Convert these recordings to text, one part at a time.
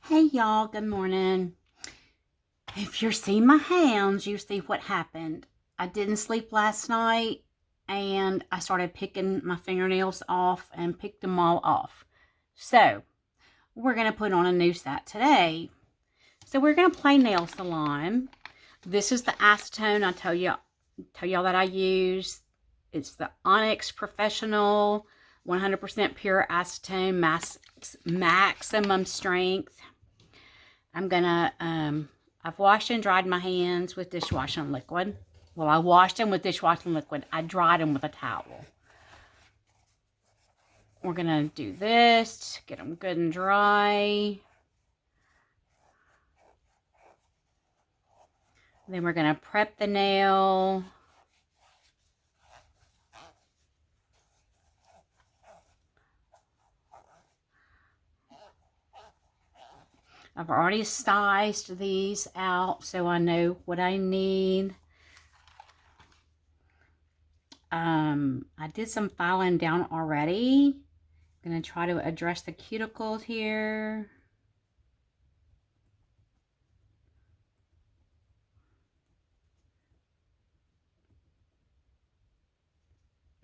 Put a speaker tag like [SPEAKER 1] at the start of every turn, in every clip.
[SPEAKER 1] Hey y'all, good morning. If you're seeing my hands, you see what happened. I didn't sleep last night and I started picking my fingernails off and picked them all off. So we're going to put on a new set today. So we're going to play Nail Salon. This is the acetone I tell y'all that I use. It's the Onyx Professional 100% pure acetone, maximum strength. I'm gonna, I've washed and dried my hands with dishwashing liquid. Well, I washed them with dishwashing liquid. I dried them with a towel. We're gonna do this, get them good and dry. Then we're gonna prep the nail. I've already sized these out so I know what I need. I did some filing down already. I'm going to try to address the cuticles here.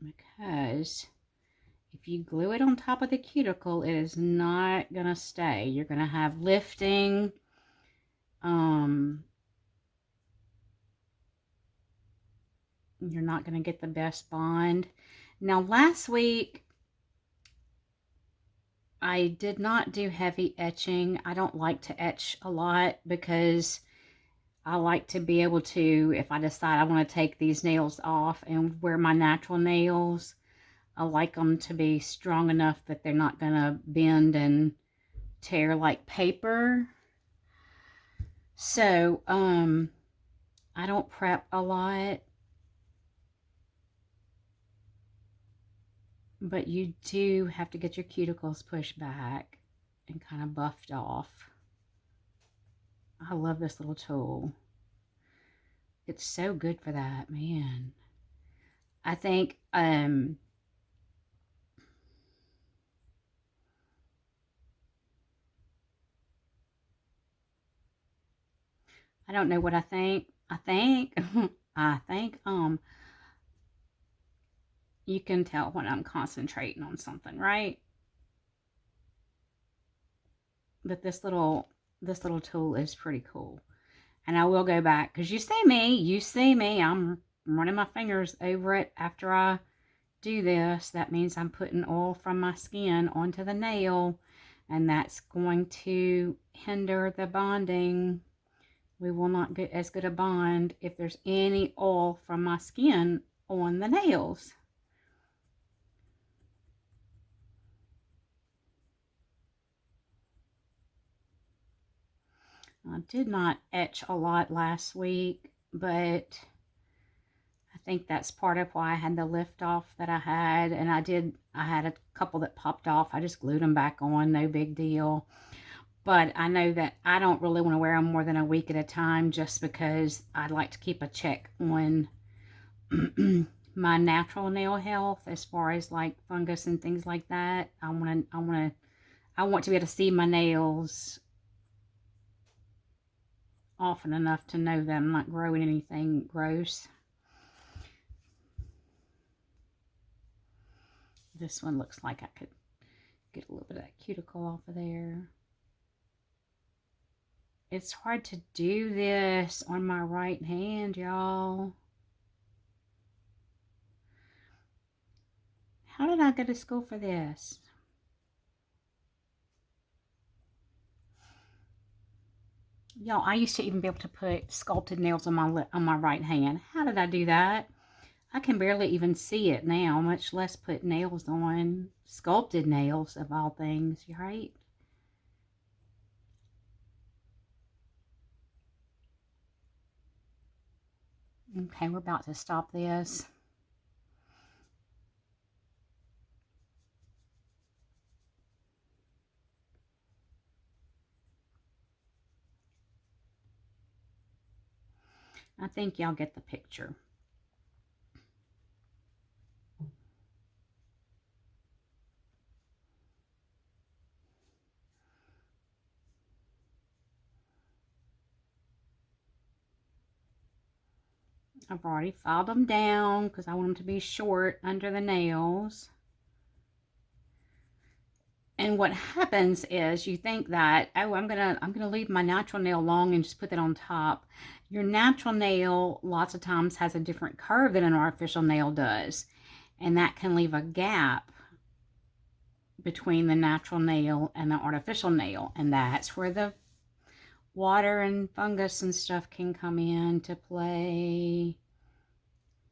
[SPEAKER 1] Because if you glue it on top of the cuticle, it is not going to stay. You're going to have lifting. You're not going to get the best bond. Now, last week, I did not do heavy etching. I don't like to etch a lot because I like to be able to, if I decide I want to take these nails off and wear my natural nails, I like them to be strong enough that they're not going to bend and tear like paper. So, I don't prep a lot. But you do have to get your cuticles pushed back and kind of buffed off. I love this little tool. It's so good for that, man. I think, I don't know what I think. I think, you can tell when I'm concentrating on something, right? But this little tool is pretty cool. And I will go back, because you see me, I'm running my fingers over it after I do this. That means I'm putting oil from my skin onto the nail, and that's going to hinder the bonding. We will not get as good a bond if there's any oil from my skin on the nails. I did not etch a lot last week, but I think that's part of why I had the lift off that I had. And I had a couple that popped off. I just glued them back on, no big deal. But I know that I don't really want to wear them more than a week at a time, just because I'd like to keep a check on my natural nail health as far as like fungus and things like that. I want to be able to see my nails often enough to know that I'm not growing anything gross. This one looks like I could get a little bit of that cuticle off of there. It's hard to do this on my right hand, y'all. How did I go to school for this? Y'all, I used to even be able to put sculpted nails on my right hand. How did I do that? I can barely even see it now, much less put nails on. Sculpted nails, of all things, right? Okay, we're about to stop this. I think y'all get the picture. I've already filed them down because I want them to be short under the nails. And what happens is you think that, oh, I'm gonna leave my natural nail long and just put that on top. Your natural nail lots of times has a different curve than an artificial nail does. And that can leave a gap between the natural nail and the artificial nail. And that's where the water and fungus and stuff can come into play.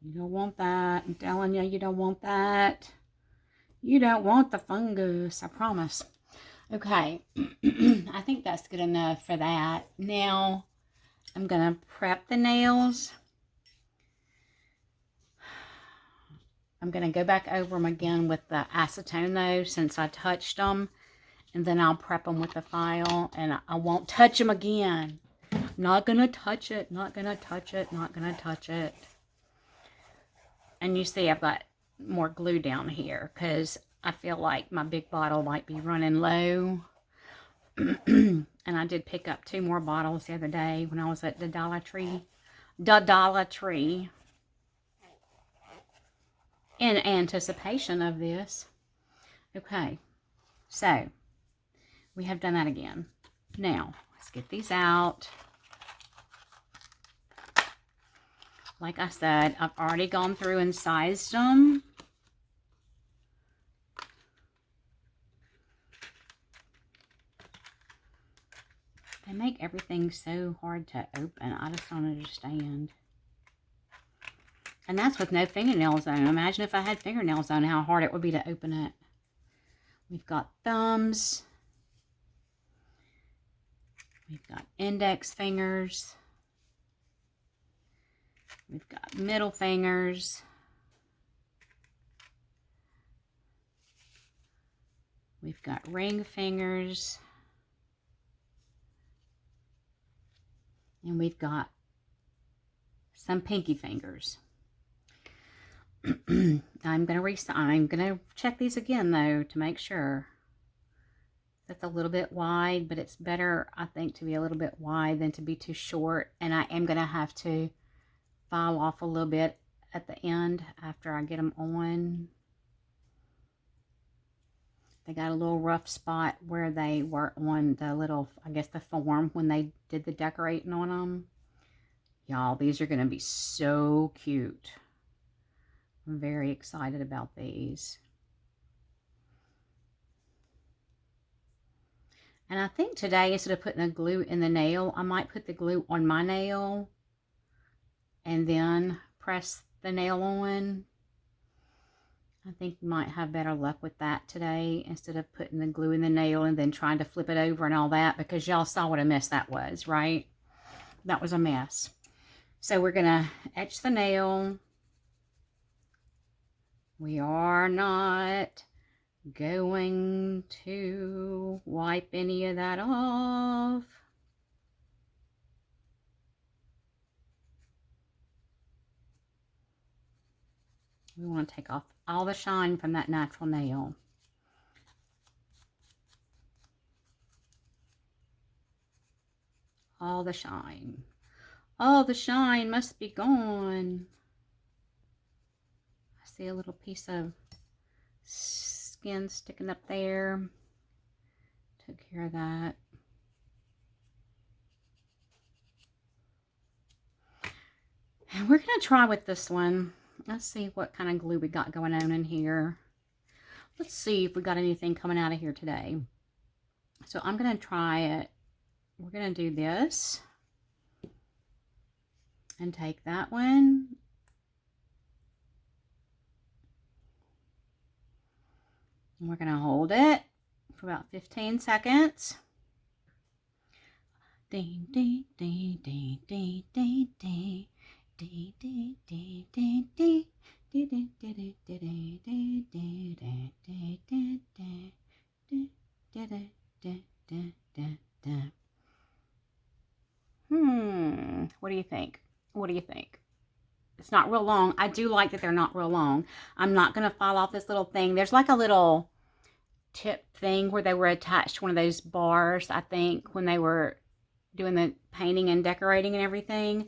[SPEAKER 1] You don't want that. I'm telling you, you don't want that. You don't want the fungus, I promise. Okay, I think that's good enough for that. Now, I'm going to prep the nails. I'm going to go back over them again with the acetone, though, since I touched them. And then I'll prep them with the file, and I won't touch them again. Not going to touch it, not going to touch it, not going to touch it. And you see I've got more glue down here because I feel like my big bottle might be running low. And I did pick up 2 more bottles the other day when I was at the Dollar Tree. In anticipation of this. Okay, so we have done that again. Now, let's get these out. Like I said, I've already gone through and sized them. They make everything so hard to open. I just don't understand. And that's with no fingernails on. Imagine if I had fingernails on, how hard it would be to open it. We've got thumbs. We've got index fingers. We've got middle fingers. We've got ring fingers. And we've got some pinky fingers. I'm gonna check these again though to make sure. That's a little bit wide, but it's better, I think, to be a little bit wide than to be too short. And I am gonna have to file off a little bit at the end after I get them on. They got a little rough spot where they were on the little, I guess, the form when they did the decorating on them. Y'all, these are going to be so cute. I'm very excited about these. And I think today, instead of putting the glue in the nail, I might put the glue on my nail and then press the nail on. I think you might have better luck with that today instead of putting the glue in the nail and then trying to flip it over and all that, because y'all saw what a mess that was, right? That was a mess. So we're going to etch the nail. We are not going to wipe any of that off. We want to take off all the shine from that natural nail. All the shine. All the shine must be gone. I see a little piece of skin sticking up there. Took care of that. And we're going to try with this one. Let's see what kind of glue we got going on in here. Let's see if we got anything coming out of here today. So I'm going to try it. We're going to do this. And take that one. And we're going to hold it for about 15 seconds. Ding, ding, ding, ding, ding, ding, ding. What do you think? What do you think? It's not real long. I do like that they're not real long. I'm not going to file off this little thing. There's like a little tip thing where they were attached to one of those bars, I think, when they were doing the painting and decorating and everything.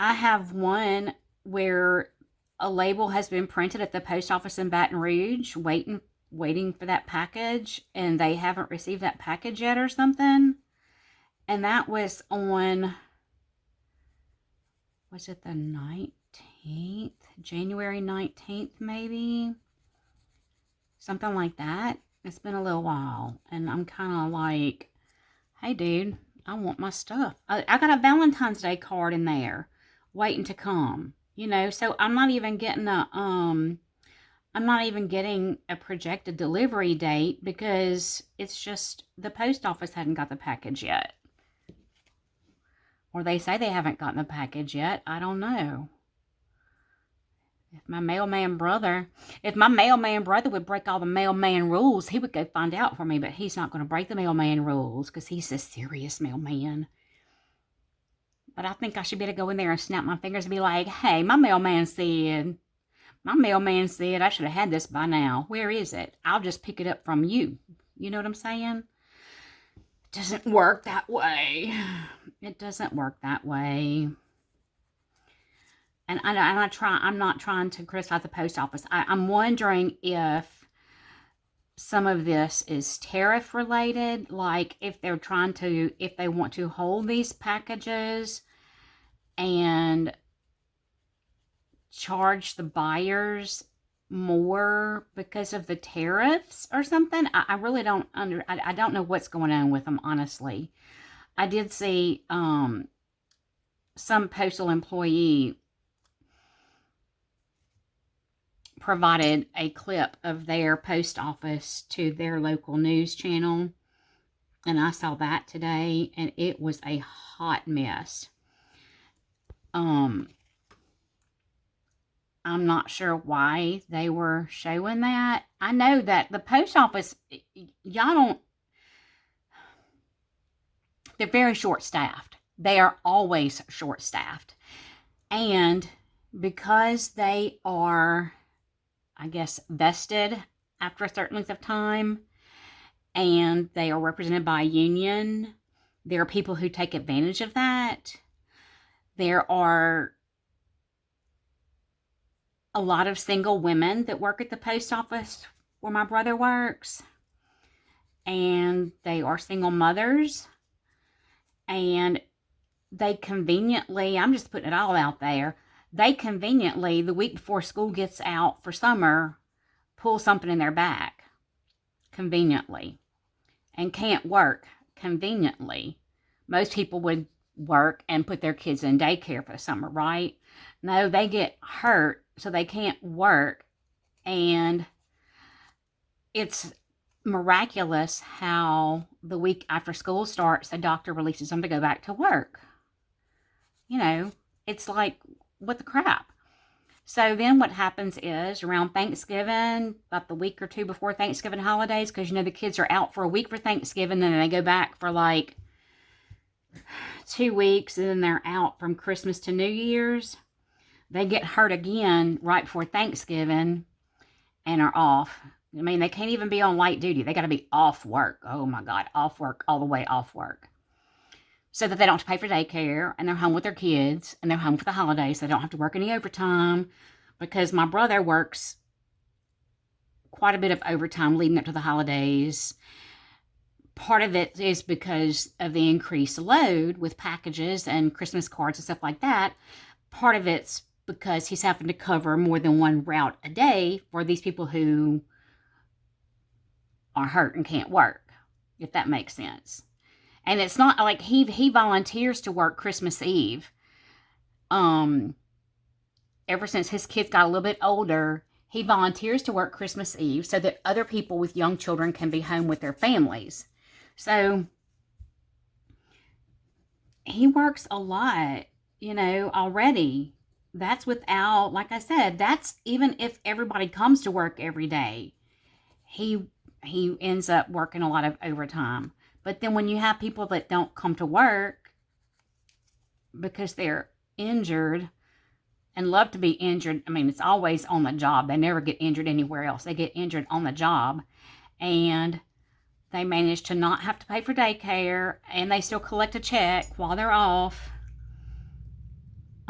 [SPEAKER 1] I have one where a label has been printed at the post office in Baton Rouge, waiting for that package, and they haven't received that package yet or something. And that was on, was it the 19th? January 19th, maybe? Something like that. It's been a little while, and I'm kind of like, hey, dude, I want my stuff. I got a Valentine's Day card in there waiting to come, you know, so I'm not even getting a projected delivery date because it's just the post office hadn't got the package yet. Or they say they haven't gotten the package yet. I don't know. If my mailman brother would break all the mailman rules, he would go find out for me, but he's not going to break the mailman rules because he's a serious mailman. But I think I should be able to go in there and snap my fingers and be like, hey, my mailman said I should have had this by now. Where is it? I'll just pick it up from you. You know what I'm saying? It doesn't work that way. It doesn't work that way. And I'm not trying to criticize the post office. I'm wondering if some of this is tariff related, like if they want to hold these packages and charge the buyers more because of the tariffs or something. I really don't I don't know what's going on with them, honestly. I did see some postal employee provided a clip of their post office to their local news channel, and I saw that today, and it was a hot mess. I'm not sure why they were showing that. I know that the post office, they're very short-staffed. They are always short-staffed. And because they are, I guess, vested after a certain length of time, and they are represented by a union, there are people who take advantage of that. There are a lot of single women that work at the post office where my brother works, and they are single mothers, and they conveniently, I'm just putting it all out there, they conveniently, the week before school gets out for summer, pull something in their back, conveniently, and can't work conveniently. Most people would work and put their kids in daycare for the summer, right? No, they get hurt, so they can't work, and it's miraculous how the week after school starts, a doctor releases them to go back to work. You know, it's like, what the crap? So then what happens is around Thanksgiving, about the week or two before Thanksgiving holidays, because, you know, the kids are out for a week for Thanksgiving, then they go back for like 2 weeks, and then they're out from Christmas to New Year's. They get hurt again right before Thanksgiving and are off. I mean, they can't even be on light duty. They got to be off work. Oh my God, off work, all the way off work. So that they don't have to pay for daycare, and they're home with their kids, and they're home for the holidays, so they don't have to work any overtime, because my brother works quite a bit of overtime leading up to the holidays. Part of it is because of the increased load with packages and Christmas cards and stuff like that. Part of it's because he's having to cover more than one route a day for these people who are hurt and can't work, if that makes sense. And it's not like he volunteers to work Christmas Eve. Ever since his kids got a little bit older, he volunteers to work Christmas Eve so that other people with young children can be home with their families. So he works a lot, you know, already. That's without, like I said, that's even if everybody comes to work every day. He ends up working a lot of overtime. But then when you have people that don't come to work because they're injured and love to be injured, I mean, it's always on the job. They never get injured anywhere else. They get injured on the job. And they manage to not have to pay for daycare, and they still collect a check while they're off.